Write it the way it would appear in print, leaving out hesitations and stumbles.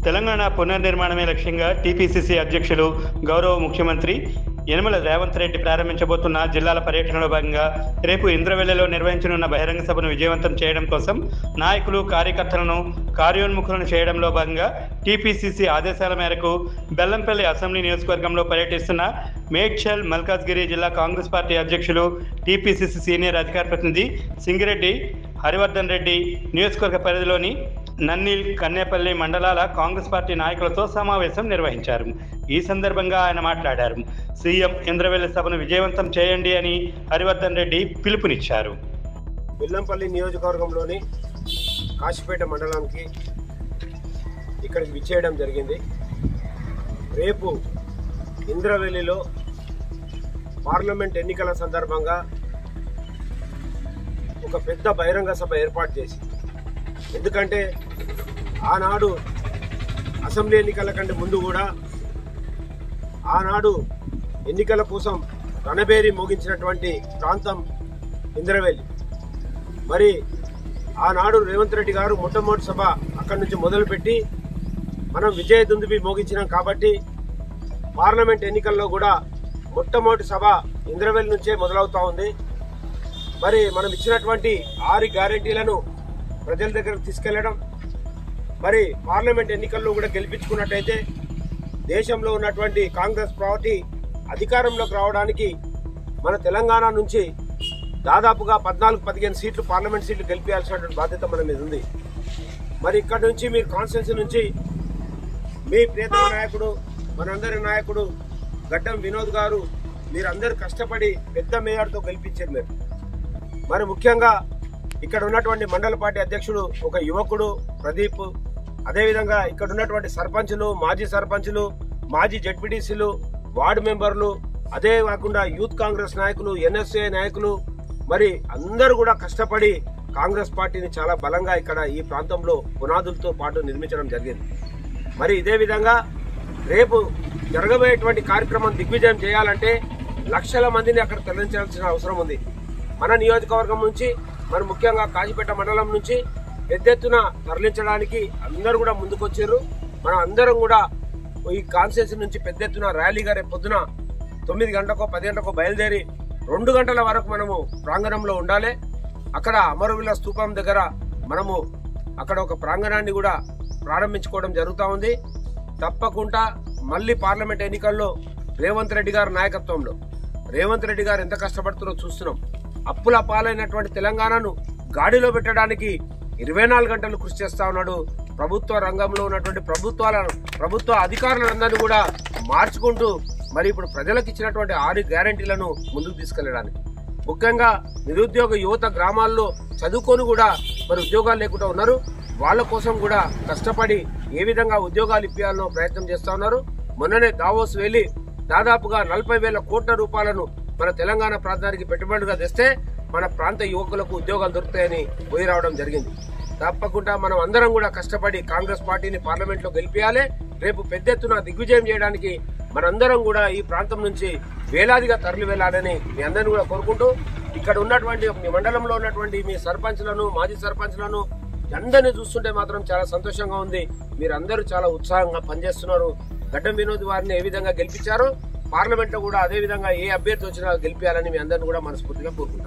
తెలంగాణ పునర్నిర్మాణమే లక్ష్యంగా టీపీసీసీ అధ్యక్షులు గౌరవ ముఖ్యమంత్రి యనమల రేవంత్ రెడ్డి ప్రారంభించబోతున్న జిల్లాల పర్యటనలో భాగంగా రేపు ఇంద్రవెల్లిలో నిర్వహించనున్న బహిరంగ సభను విజయవంతం చేయడం కోసం నాయకులు కార్యకర్తలను కార్యోన్ముఖులను చేయడంలో భాగంగా టీపీసీసీ ఆదేశాల మేరకు బెల్లంపల్లి అసెంబ్లీ నియోజకవర్గంలో పర్యటిస్తున్న మేడ్చల్ మల్కాజ్గిరి జిల్లా కాంగ్రెస్ పార్టీ అధ్యక్షులు టీపీసీసీ సీనియర్ అధికార ప్రతినిధి సింగిరెడ్డి హరివర్ధన్ రెడ్డి నియోజకవర్గ పరిధిలోని నన్నీల్ కన్నేపల్లి మండలాల కాంగ్రెస్ పార్టీ నాయకులతో సమావేశం నిర్వహించారు. ఈ సందర్భంగా ఆయన మాట్లాడారు. సీఎం ఇంద్రవెల్లి సభను విజయవంతం చేయండి అని హరివర్ధన్ రెడ్డి పిలుపునిచ్చారు. బెల్లంపల్లి నియోజకవర్గంలోని కాశీపేట మండలానికి ఇక్కడికి విచ్చేయడం జరిగింది. రేపు ఇంద్రవెల్లిలో పార్లమెంట్ ఎన్నికల సందర్భంగా ఒక పెద్ద బహిరంగ సభ ఏర్పాటు చేసి, ఎందుకంటే ఆనాడు అసెంబ్లీ ఎన్నికల కంటే ముందు కూడా ఆనాడు ఎన్నికల కోసం రణబేరి మోగించినటువంటి ప్రాంతం ఇంద్రవెల్లి. మరి ఆనాడు రేవంత్ రెడ్డి గారు మొట్టమొదటి సభ అక్కడి నుంచి మొదలుపెట్టి మనం విజయ దుందుబి మోగించినాం కాబట్టి పార్లమెంట్ ఎన్నికల్లో కూడా మొట్టమొదటి సభ ఇంద్రవెల్లి నుంచే మొదలవుతా ఉంది. మరి మనం ఇచ్చినటువంటి 6 గ్యారెంటీలను ప్రజల దగ్గరకు తీసుకెళ్లడం, మరి పార్లమెంట్ ఎన్నికల్లో కూడా గెలిపించుకున్నట్టయితే దేశంలో ఉన్నటువంటి కాంగ్రెస్ పార్టీ అధికారంలోకి రావడానికి మన తెలంగాణ నుంచి దాదాపుగా 14-15 సీట్లు పార్లమెంట్ సీట్లు గెలిపించాల్సినటువంటి బాధ్యత మన మీద ఉంది. మరి ఇక్కడ నుంచి మీరు కాన్స్టిట్యూన్సీ నుంచి మీ ప్రియతమ నాయకుడు, మనందరి నాయకుడు గడ్డం వినోద్ గారు, మీరందరూ కష్టపడి పెద్ద మేయర్తో గెలిపించారు మీరు. మరి ముఖ్యంగా ఇక్కడ ఉన్నటువంటి మండల పార్టీ అధ్యక్షుడు ఒక యువకుడు ప్రదీప్, అదేవిధంగా ఇక్కడ ఉన్నటువంటి సర్పంచులు, మాజీ సర్పంచులు, మాజీ జెడ్పీటీసీలు, వార్డు మెంబర్లు, అదే కాకుండా యూత్ కాంగ్రెస్ నాయకులు, ఎన్ఎస్ఏ నాయకులు, మరి అందరూ కూడా కష్టపడి కాంగ్రెస్ పార్టీని చాలా బలంగా ఇక్కడ ఈ ప్రాంతంలో పునాదులతో పాటు నిర్మించడం జరిగింది. మరి ఇదే విధంగా రేపు జరగబోయేటువంటి కార్యక్రమం దిగ్విజయం చేయాలంటే లక్షల మందిని అక్కడ తరలించాల్సిన అవసరం ఉంది. మన నియోజకవర్గం నుంచి, మరి ముఖ్యంగా కాశీపేట మండలం నుంచి పెద్ద ఎత్తున తరలించడానికి అందరూ కూడా ముందుకొచ్చారు. మనం అందరం కూడా ఈ కాన్స్టిట్యూన్సీ నుంచి పెద్ద ఎత్తున ర్యాలీగా రేపు పొద్దున 9 గంటలకో 10 గంటలకో బయలుదేరి 2 గంటల వరకు మనము ప్రాంగణంలో ఉండాలి. అక్కడ అమరవీరుల స్తూపం దగ్గర మనము అక్కడ ఒక ప్రాంగణాన్ని కూడా ప్రారంభించుకోవడం జరుగుతూ ఉంది. తప్పకుండా మళ్ళీ పార్లమెంట్ ఎన్నికల్లో రేవంత్ రెడ్డి గారి నాయకత్వంలో రేవంత్ రెడ్డి గారు ఎంత కష్టపడుతున్నారో చూస్తున్నాం. అప్పుల పాలైనటువంటి తెలంగాణను గాడిలో పెట్టడానికి 24 గంటలు కృషి చేస్తా ఉన్నాడు. ప్రభుత్వ రంగంలో ఉన్నటువంటి ప్రభుత్వ అధికారులందరినీ కూడా మార్చుకుంటూ మరి ఇప్పుడు ప్రజలకు ఇచ్చినటువంటి 6 గ్యారెంటీలను ముందుకు తీసుకెళ్లడానికి, ముఖ్యంగా నిరుద్యోగ యువత గ్రామాల్లో చదువుకొని కూడా మరి ఉద్యోగాలు లేకుండా ఉన్నారు. వాళ్ళ కోసం కూడా కష్టపడి ఏ విధంగా ఉద్యోగాలు ఇప్పించాలనో ప్రయత్నం చేస్తా ఉన్నారు. మొన్ననే దావోస్ వెళ్లి దాదాపుగా 40,000 కోట్ల రూపాయలను మన తెలంగాణ ప్రాంతానికి పెట్టుబడిగా తెస్తే మన ప్రాంత యువకులకు ఉద్యోగాలు దొరుకుతాయని పోయి రావడం జరిగింది. తప్పకుండా మనం అందరం కూడా కష్టపడి కాంగ్రెస్ పార్టీని పార్లమెంట్ లో గెలిపించాలి. రేపు పెద్ద ఎత్తున దిగ్విజయం చేయడానికి మనందరం కూడా ఈ ప్రాంతం నుంచి వేలాదిగా తరలి వెళ్లాలని మీ అందరినీ కూడా కోరుకుంటూ, ఇక్కడ ఉన్నటువంటి మీ మండలంలో ఉన్నటువంటి మీ సర్పంచ్లను, మాజీ సర్పంచ్లను అందరినీ చూస్తుంటే మాత్రం చాలా సంతోషంగా ఉంది. మీరందరూ చాలా ఉత్సాహంగా పనిచేస్తున్నారు. గడ్డం వినోద్ వారిని ఏ విధంగా గెలిపించారో పార్లమెంట్ లో కూడా అదే విధంగా ఏ అభ్యర్థి వచ్చినా గెలిపించాలని మీ అందరిని కూడా మనస్ఫూర్తిగా కోరుకుంటాం.